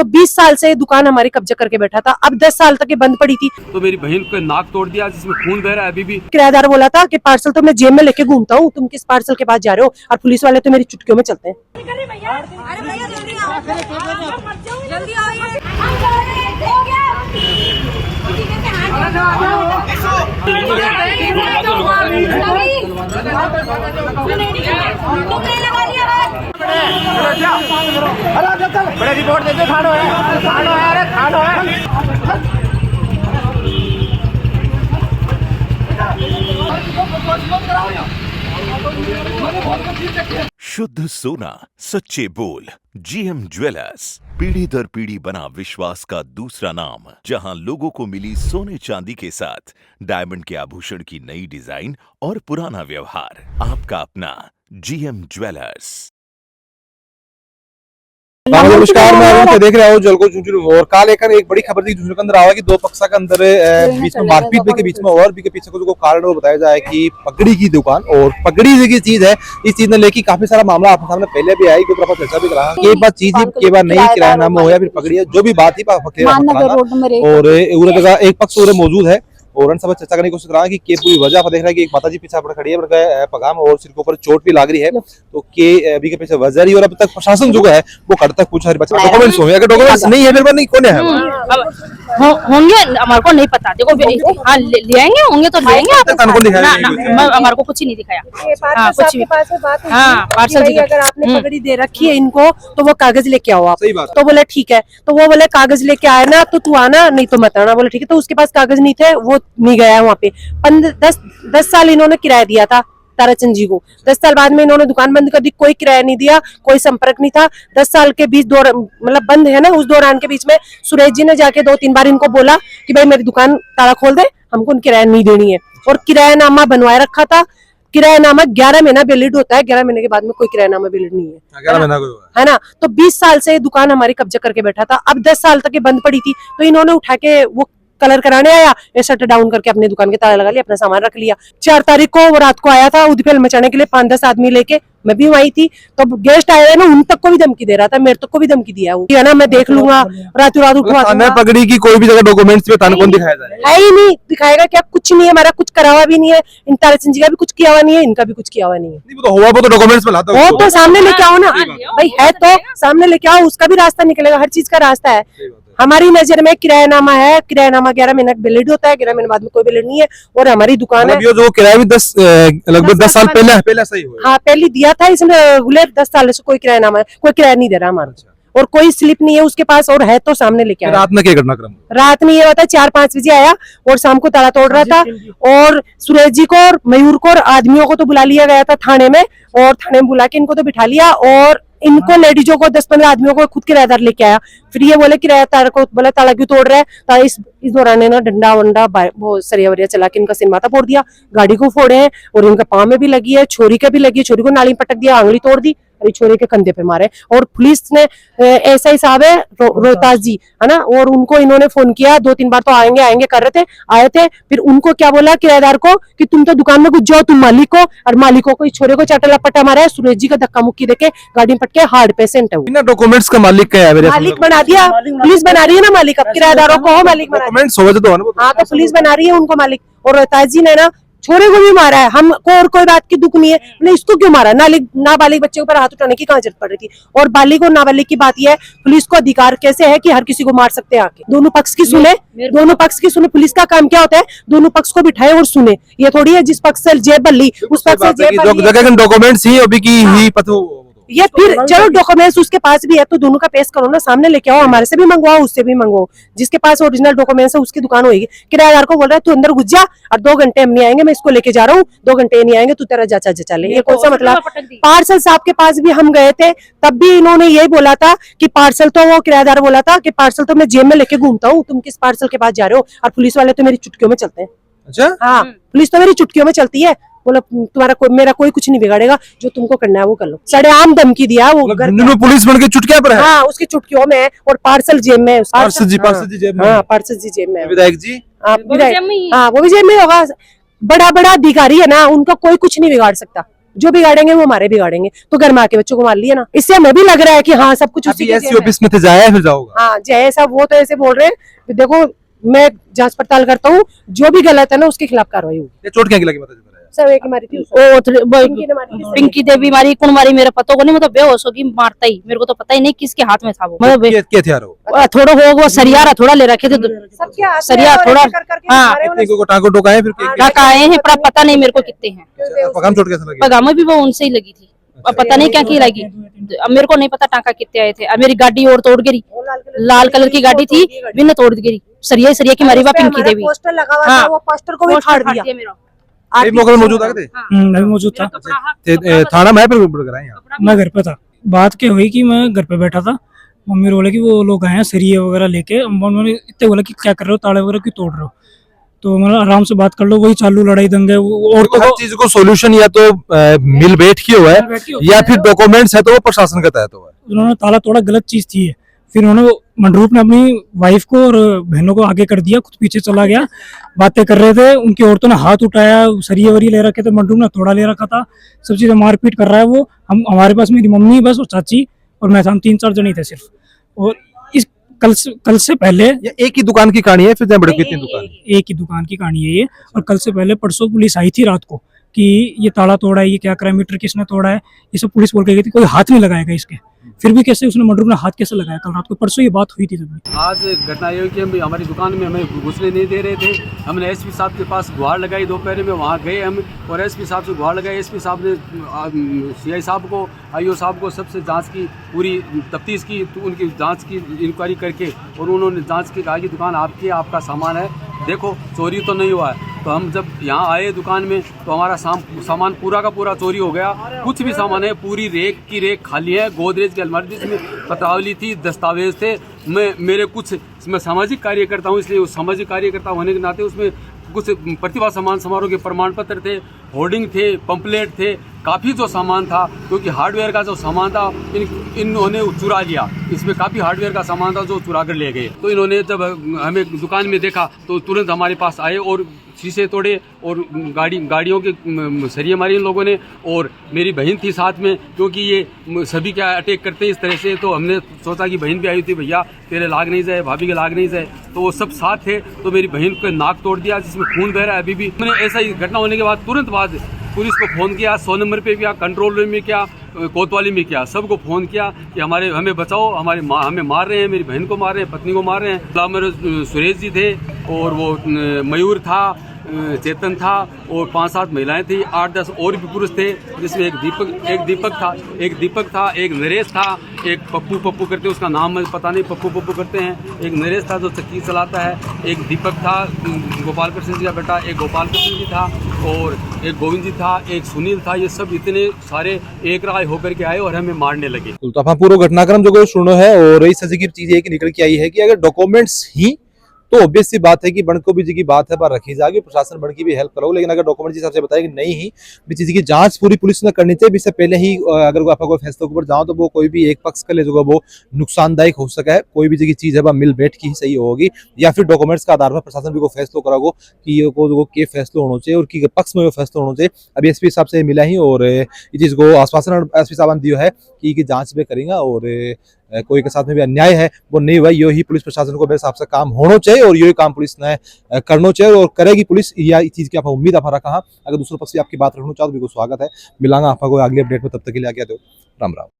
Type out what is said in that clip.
तो 20 साल से दुकान हमारी कब्जा करके बैठा था। अब 10 साल तक ये बंद पड़ी थी। तो मेरी बहन को नाक तोड़ दिया जिसमें खून बह रहा है अभी भी। किराएदार बोला था कि पार्सल तो मैं जेब में लेके घूमता हूँ, तुम किस पार्सल के पास जा रहे हो, और पुलिस वाले तो मेरी चुटकियों में चलते हैं। बड़े रिपोर्ट देते खानो है, खानो है, अरे खानो है। शुद्ध सोना, सच्चे बोल। जीएम ज्वेलर्स, पीढ़ी दर पीढ़ी बना विश्वास का दूसरा नाम, जहां लोगों को मिली सोने चांदी के साथ डायमंड के आभूषण की नई डिजाइन और पुराना व्यवहार। आपका अपना जीएम ज्वेलर्स। नमस्कार, मैं अरुण देख रहा हूँ जलको चुंचुरू। और काल एक बड़ी खबर थी के अंदर आवा कि दो पक्षा के अंदर बीच में मारपीट के बीच में, और भी के पीछे को कारण वो बताया जाए कि पगड़ी की दुकान और पगड़ी की चीज है। इस चीज ने लेके काफी सारा मामला आपके सामने पहले भी आई, कोई चर्चा भी करा कि एक बात चीज के बार नहीं किरायानामा हो या फिर पगड़ी है, जो भी बात थी और एक पक्ष मौजूद है और सब चर्चा करने की कोशिश करा कि पूरी वजह आप देख रहे हैं कि एक माताजी पीछे खड़ी है पगाम और सिर के ऊपर चोट भी लाग रही है, तो के अभी के पीछे वजह रही। और अब तक प्रशासन जो है वो कड़ तक पूछा डॉक्यूमेंट्स होंगे, अगर डॉक्यूमेंट्स नहीं है फिर नहीं कौन है होंगे हमारे को नहीं पता। देखो हाँ ले आएंगे, होंगे तो ले आएंगे। हमारे को कुछ ही नहीं दिखाया। हाँ कुछ भी। हाँ पार्सल जी अगर आपने पगड़ी दे रखी है इनको तो वो कागज लेके आओ आप। तो बोले ठीक है, तो वो बोले कागज लेके आए ना तो तू आना, नहीं तो मत आना। बोले ठीक है, तो उसके पास कागज नहीं थे, वो नहीं गया वहाँ पे। 10 साल इन्होंने किराया दिया था ताराचंद जी को। 10 साल बाद में इन्होंने दुकान बंद कर दी, कोई किराया नहीं दिया, कोई संपर्क नहीं था। 10 साल के बीच मतलब बंद है ना, उस दौरान के बीच में सुरेश जी ने जाके 2-3 बार इनको बोला कि भाई मेरी दुकान ताला खोल दे, हमको किराया नहीं देनी है। और किरायानामा बनवाए रखा था। किरायानामा 11 महीना वैलिड होता है, 11 महीने के बाद में कोई किरायानामा वैलिड नहीं है। 11 महीना है ना। तो 20 साल से दुकान हमारी कब्जा करके बैठा था। अब 10 साल तक ये बंद पड़ी थी, तो इन्होंने उठा के वो कलर कराने आया, ये शटर डाउन करके अपनी दुकान के ताला लगा लिया, अपना सामान रख लिया। 4 तारीख को वो रात को आया था उधेल मचाने के लिए 5-10 आदमी लेके, मैं भी वही थी। तो गेस्ट आए ना, उन तक को भी धमकी दे रहा था, मेरे तक को भी धमकी दिया वो है ना, मैं देख लूंगा, रातों रात उठवा दूंगा। पगड़ी की कोई भी जगह डॉक्यूमेंट्स पे तान कौन दिखाया जाए है ही नहीं, दिखाएगा क्या, कुछ नहीं है, हमारा कुछ करा हुआ भी नहीं है। इन ताराचंद जी का भी कुछ किया हुआ नहीं है, इनका भी कुछ किया हुआ नहीं है। तो हुआ वो तो डॉक्यूमेंट्स में लाता हो तो सामने लेके आओ ना भाई, है तो सामने लेके आओ, उसका भी रास्ता निकलेगा, हर चीज का रास्ता है। हमारी नजर में किरायानामा है, किरायानामा 11 महीने वैलिड होता है, 11 महीने बाद में कोई वैलिड नहीं है। और हमारी दुकान है जो किराया भी लगभग 10 साल पहले सही हुआ। हाँ पहले दिया था इसने रेगुलर, 10 साल से कोई किरायानामा, कोई किराया नहीं दे रहा हमारा, और कोई स्लिप नहीं है उसके पास, और है तो सामने लेके आया। रात में क्या घटनाक्रम? रात में ये होता है 4-5 बजे आया और शाम को ताला तोड़ रहा था। और सुरेश जी को और मयूर को और आदमियों को तो बुला लिया गया था थाने में, और थाने में बुला के इनको तो बिठा लिया, और इनको लेडीजों को 10-15 आदमियों को खुद किराएदार लेके आया। फिर ये बोले किराएदार को, बोला ताला क्यों तोड़ रहा है। इस दौरान ना डंडा वंडा वो सरिया वरिया चला के इनका सिर माथा फोड़ दिया, गाड़ी को फोड़े हैं, और इनका पाँव में भी लगी है, छोरी के भी लगी है, छोरी को नाली पटक दिया, आंगली तोड़ दी, अरे छोरे के कंधे पे मारे। और पुलिस ने एसआई साहब है रोहतास जी है ना, और उनको इन्होंने फोन किया 2-3 बार, तो आएंगे कर रहे थे, आए थे। फिर उनको क्या बोला किराएदार को कि तुम तो दुकान में घुस जाओ, तुम मालिक हो। और मालिकों को इस छोरे को चाटा लपटा मारा है, सुरेश जी का धक्का मुक्की देके गाड़ी में पटके हार्ट पेशेंट है। बिना डॉक्यूमेंट्स का मालिक क्या है? मालिक बना दिया, पुलिस बना रही है ना मालिक, अब किराएदारों को मालिक बना। हाँ तो पुलिस बना रही है उनको मालिक। और रोहतास जी ने ना छोरे को भी मारा है, हमको और कोई बात की दुख नहीं है, नहीं इसको क्यों मारा? नाबालिग बच्चे के ऊपर हाथ उठाने की कहाँ जरूरत पड़ रही थी? और बालिग और नाबालिग की बात यह है, पुलिस को अधिकार कैसे है कि हर किसी को मार सकते हैं आके। दोनों पक्ष की सुने, दोनों पक्ष की सुने। पुलिस का काम क्या होता है? दोनों पक्ष को बिठाए और सुने। ये थोड़ी है जिस पक्ष से जेब बल्ली उस पक्ष से जेब बल्ली। डॉक्यूमेंट्स ही अभी की ही पता ये फिर चलो डॉक्यूमेंट्स उसके पास भी है तो दोनों का पेश करो ना, सामने लेके आओ, हमारे से भी मंगवाओ, उससे भी मंगवाओ। जिसके पास ओरिजिनल डॉक्यूमेंट्स है उसकी दुकान होगी। किराएदार को बोल रहा है तू अंदर घुस जा और 2 घंटे हम नहीं आएंगे, मैं इसको लेके जा रहा हूँ, 2 घंटे नहीं आएंगे, तू तेरा जचा ले। ये कौन सा मतलब? पार्सल साहब के पास भी हम गए थे, तब भी इन्होंने यही बोला था कि पार्सल तो, वो किराएदार बोला था कि पार्सल तो मैं जेब में लेके घूमता हूँ, तुम किस पार्सल के पास जा रहे हो, और पुलिस वाले तो मेरी चुटकियों में चलते हैं। अच्छा हाँ, पुलिस तो मेरी चुटकियों में चलती है। बोला मेरा कोई कुछ नहीं बिगाड़ेगा, जो तुमको करना है वो कर लो। सरेआम धमकी दिया वो पुलिस बन के चुटकिया पर है। हाँ उसकी चुटकियों में, और पार्सल जेब में, पार्सल जी जेब में। हाँ पार्सल जी जेब में। विधायक जी हाँ वो भी जेब में होगा। बड़ा अधिकारी है ना, उनका कोई कुछ नहीं बिगाड़ सकता। जो बिगाड़ेंगे वो हमारे बिगाड़ेंगे, तो घर में आके बच्चों को मार लिया ना। इससे हमें भी लग रहा है कि हाँ सब कुछ उसी अभी के एससी जेब में। ऑफिस में थे, जाया है फिर जाओगा? हाँ जय साहब वो तो ऐसे बोल रहे हैं, देखो मैं जांच पड़ताल करता हूँ, जो भी गलत है ना उसके खिलाफ कार्रवाई होगी। ये चोट क्या की लगी पता चल रहा है? सब एक ही मारी थी पिंकी देवी मारी, कौन मारी मेरे पता को नहीं, मतलब बेहोश होगी मारता ही, मेरे को तो पता ही नहीं किसके हाथ में था वो, मतलब क्या हथियार हो? थोड़ा वो सरिया थोड़ा ले रखे थे, सरिया थोड़ा, हाँ कितने को टांगों टोका है फिर? टाका आए हैं, पर पता नहीं मेरे को कितने हैं। पगाम चोट कैसे लगी? पगामा भी वो उनसे ही लगी थी, अब पता नहीं क्या की लगी, अब मेरे को नहीं पता टाका कितने आए थे। अब मेरी गाड़ी और तोड़ गिरी, लाल कलर की गाड़ी थी, बिना तोड़ गिरी, सरिया की मारी हुआ पिंकी देवी। पोस्टर लगा हुआ था, वो पोस्टर को भी फाड़ दिया मेरा। आप मौके पे मौजूद थे? मैं भी मौजूद था। थाना में फिर कराए यहाँ? मैं घर पे था। बात क्या हुई कि मैं घर पे बैठा था, मम्मी बोले कि वो लोग आए हैं सरिये वगैरह लेके, उन्होंने इतने बोला कि क्या कर रहे हो, ताले वगैरह क्यों तोड़ रहे हो, तो मैंने आराम से बात कर लो, वही चालू लड़ाई दंगे। और तो हर चीज को सोल्यूशन या तो मिल बैठ की हुआ है या फिर डॉक्यूमेंट्स है तो वो प्रशासन का तहत हुआ है। उन्होंने ताला तोड़ा, गलत चीज थी है। फिर उन्होंने मंडरूप ने अपनी वाइफ को और बहनों को आगे कर दिया, खुद पीछे चला गया, बातें कर रहे थे, उनकी औरतों ने हाथ उठाया, सरिये वरिये ले रखे थे, मंडरूप ने थोड़ा ले रखा था, सब चीजें मारपीट कर रहा है वो। हम हमारे पास मेरी मम्मी बस और चाची और मैं था, हम 3-4 जने थे सिर्फ। और इस कल से पहले ये एक ही दुकान की कहानी है फिर बड़ी कितनी दुकान? एक ही दुकान की कहानी है ये। और कल से पहले परसों पुलिस आई थी रात को कि ये ताला तोड़ा है, ये क्या करा, मीटर किसने तोड़ा है, ये सब पुलिस बोल के गई थी, कोई हाथ नहीं लगाएगा इसके। फिर भी कैसे उसने मंडरूप ने हाथ कैसे लगाया कल रात को? परसों ये बात हुई थी तभी। आज घटना ये हुई कि हम हमारी दुकान में हमें घुसने नहीं दे रहे थे। हमने एसपी साहब के पास गुहार लगाई, दोपहर में वहाँ गए हम और एसपी साहब से गुहार लगाई। एसपी साहब ने सीआई साहब को, आईओ साहब को सबसे जांच की, पूरी तफ्तीश की, तो उनकी जांच की, इंक्वायरी करके, और उन्होंने जांच की, कहा कि दुकान आपकी, आपका सामान है, देखो चोरी तो नहीं हुआ है। तो हम जब यहाँ आए दुकान में तो हमारा सामान पूरा का पूरा चोरी हो गया। कुछ भी सामान है, पूरी रेक की रेक खाली है, गोदरेज की अलमारी जिसमें पत्रावली थी, दस्तावेज थे। मैं सामाजिक कार्यकर्ता हूँ, इसलिए उस सामाजिक कार्यकर्ता होने के नाते उसमें कुछ प्रतिभा सम्मान समारोह के प्रमाण पत्र थे, होर्डिंग थे, पंपलेट थे, काफ़ी जो सामान था, क्योंकि हार्डवेयर का जो सामान था इन्होंने चुरा लिया। इसमें काफ़ी हार्डवेयर का सामान था जो चुरा कर ले गए। तो इन्होंने जब हमें दुकान में देखा तो तुरंत हमारे पास आए और शीशे तोड़े और गाड़ियों के सरिये मारे इन लोगों ने। और मेरी बहन थी साथ में, क्योंकि ये सभी क्या अटैक करते हैं इस तरह से, तो हमने सोचा कि बहन भी आई थी, भैया तेरे लाग नहीं जाए, भाभी के लाग नहीं जाए, तो वो सब साथ थे। तो मेरी बहन को नाक तोड़ दिया जिसमें खून बह रहा है अभी भी। मैंने ऐसा ही घटना होने के बाद तुरंत बाद पुलिस को फ़ोन किया, 100 नंबर पे किया, कंट्रोल रूम में किया, कोतवाली में किया, सबको फ़ोन किया कि हमें बचाओ, हमें मार रहे हैं, मेरी बहन को मार रहे हैं, पत्नी को मार रहे हैं। मेरे सुरेश जी थे और वो मयूर था, चेतन था और 5-7 महिलाएं थी, 8-10 और भी पुरुष थे, जिसमें एक दीपक था, एक नरेश था, एक पप्पू करते हैं, उसका नाम मुझे पता नहीं, पप्पू करते हैं, एक नरेश था जो चक्की चलाता है, एक दीपक था गोपाल कृष्ण जी का बेटा, एक गोपाल कृष्ण जी था और एक गोविंद जी था, एक सुनील था। ये सब इतने सारे एक राय होकर के आए और हमें मारने लगे। तो आप पूरा घटनाक्रम जो सुनो है और इस सजी की चीज ये निकल के आई है कि अगर डॉक्यूमेंट्स ही तो ऑब्वियस सी बात है कि बंद को भी जी की बात है पर रखी जाएगी, प्रशासन बंद की भी हेल्प करो। लेकिन अगर डॉक्यूमेंट जिस हिसाब से बताया कि नहीं ही भी चीज की जांच पूरी पुलिस ने करनी चाहिए, इससे पहले ही अगर आपका कोई फैसले के ऊपर जाओ तो वो कोई भी एक पक्ष के लिए जो वो नुकसानदायक हो सका है। कोई भी जी की चीज है वह मिल बैठ की ही सही होगी या फिर डॉक्यूमेंट्स का आधार पर प्रशासन भी को फैसला कराओ कि ये के फैसले होना चाहिए और कि पक्ष में वो फैसला होना चाहिए। अभी एसपी साहब से मिला ही और ये चीज को आश्वासन एसपी साहब ने दिया है कि जांच भी करेंगे और कोई के साथ में भी अन्याय है वो नहीं हुआ। यो ही पुलिस प्रशासन को मेरे हिसाब से काम होना चाहिए और यही काम पुलिस ने करना चाहिए और करेगी पुलिस। या चीज की आप उम्मीद आप रखा। अगर दूसरे पक्ष से आपकी बात रखना चाहो तो बिल्कुल स्वागत है। मिलांगा आपको अगली अपडेट में, तब तक के लिए आगे दो। राम राम।